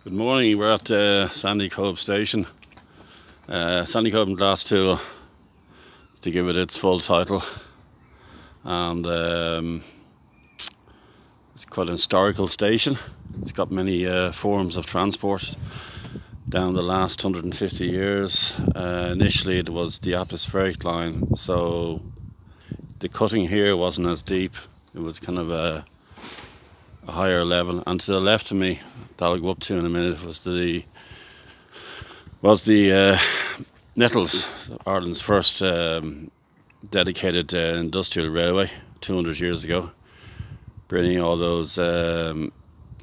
Good morning, we're at Sandycove station. Sandycove Glasthule, to give it its full title, and it's quite an historical station. It's got many forms of transport down the last 150 years. Initially it was the atmospheric line, so the cutting here wasn't as deep. It was kind of a higher level, and to the left of me, that I'll go up to in a minute, was the Nettles, Ireland's first dedicated industrial railway 200 years ago, bringing all those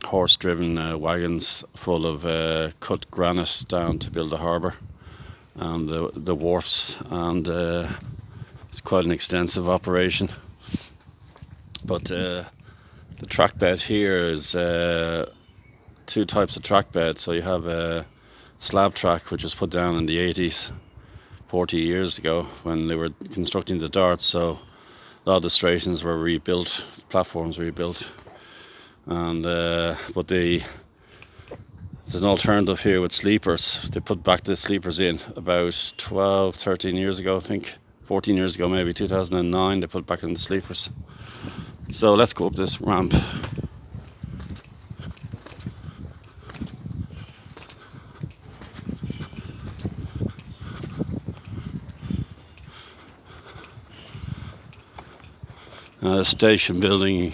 horse-driven wagons full of cut granite down to build the harbour and the wharfs, and it's quite an extensive operation. But the track bed here is two types of track bed. So you have a slab track, which was put down in the 80s, 40 years ago, when they were constructing the darts. So a lot of the stations were rebuilt, platforms rebuilt, and but there's an alternative here with sleepers. They put back the sleepers in about 12, 13 years ago, I think 14 years ago, maybe 2009. They put back in the sleepers. So let's go up this ramp. The station building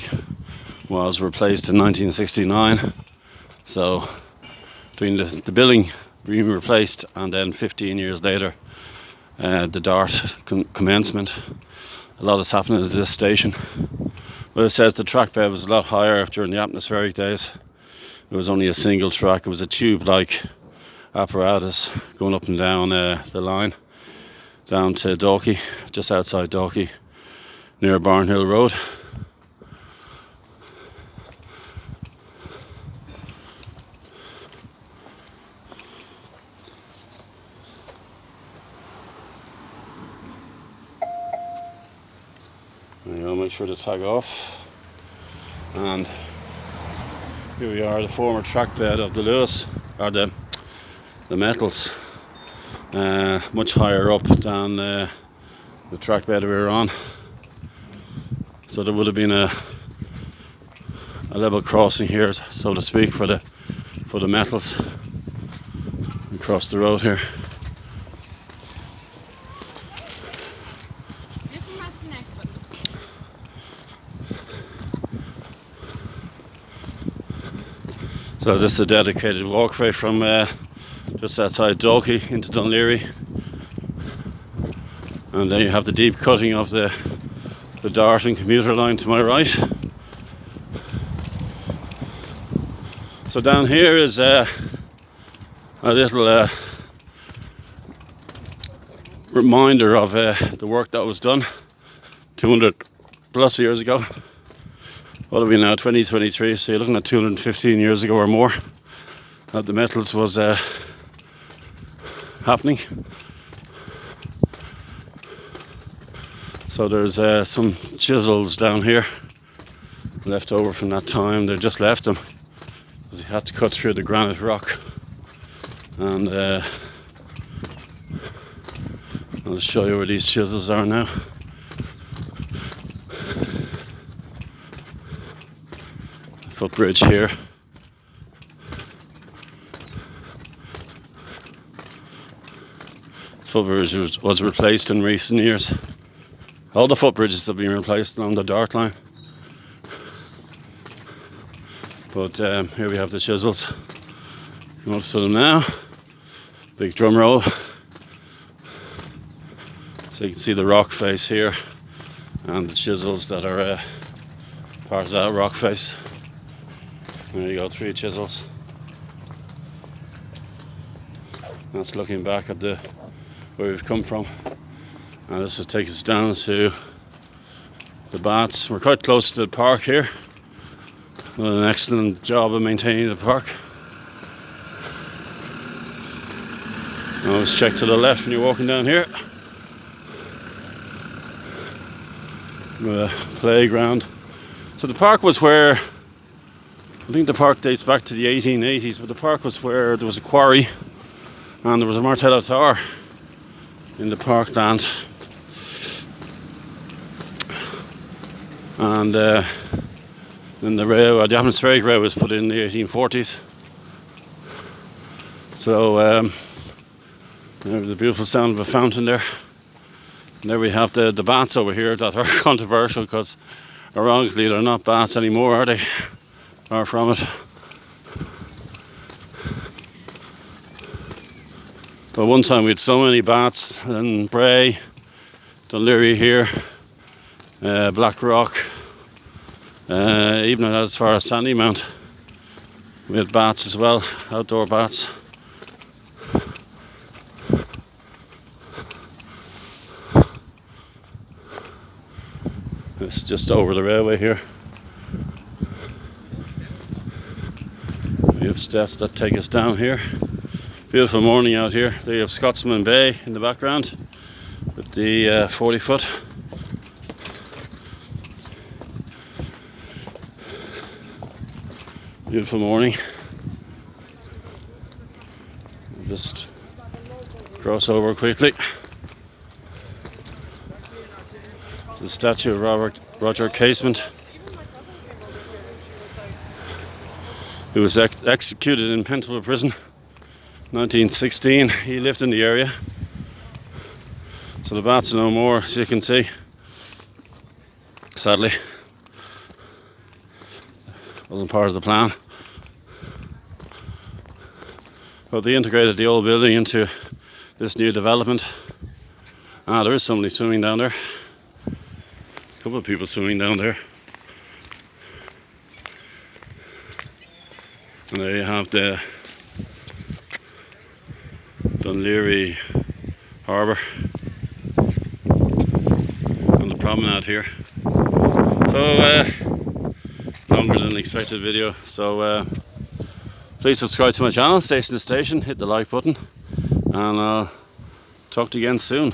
was replaced in 1969. So between the building being replaced and then 15 years later, the dart commencement, a lot has happened at this station. But it says the track bed was a lot higher during the atmospheric days. It was only a single track. It was a tube-like apparatus going up and down the line down to Dalkey, just outside Dalkey, near Barnhill Road. There you go, make sure to tag off. And here we are, the former track bed of the Lewis, or the Metals, much higher up than the track bed we were on. So there would have been a level crossing here, so to speak, for the Metals across the road here. So this is a dedicated walkway from just outside Dalkey into Dun Laoghaire, and then you have the deep cutting of the dart and commuter line to my right. So down here is a little reminder of the work that was done 200 plus years ago. What are we now, 2023, so you're looking at 215 years ago or more that the Metals was happening. So there's some chisels down here left over from that time. They just left them because they had to cut through the granite rock. And I'll show you where these chisels are now. Footbridge here. This footbridge was replaced in recent years. All the footbridges have been replaced along the dart line. But here we have the chisels. You want to film them now? Big drum roll. So you can see the rock face here and the chisels that are part of that rock face. There you go, 3 chisels. That's looking back at where we've come from. And this will take us down to the baths. We're quite close to the park here. Done an excellent job of maintaining the park. Always check to the left when you're walking down here. The playground. So the park was where I think the park dates back to the 1880s, but the park was where there was a quarry and there was a martello tower in the parkland. And then the atmospheric rail was put in the 1840s. So there's a beautiful sound of a fountain there. And there we have the baths over here that are controversial because ironically they're not baths anymore, are they? Far from it. But one time we had so many baths in Bray, Dun Laoghaire here, Black Rock, even as far as Sandymount. We had baths as well, outdoor baths. It's just over the railway here. We have steps that take us down here. Beautiful morning out here. There you have Scotsman Bay in the background with the 40-foot. Beautiful morning. We'll just cross over quickly. It's the statue of Roger Casement, who was executed in Pentonville Prison, 1916. He lived in the area. So the baths are no more, as you can see. Sadly, wasn't part of the plan. But they integrated the old building into this new development. Ah, there is somebody swimming down there. A couple of people swimming down there. And there you have the Dun Laoghaire Harbour and the promenade here. So longer than expected video. So please subscribe to my channel, Station to Station, hit the like button, and I'll talk to you again soon.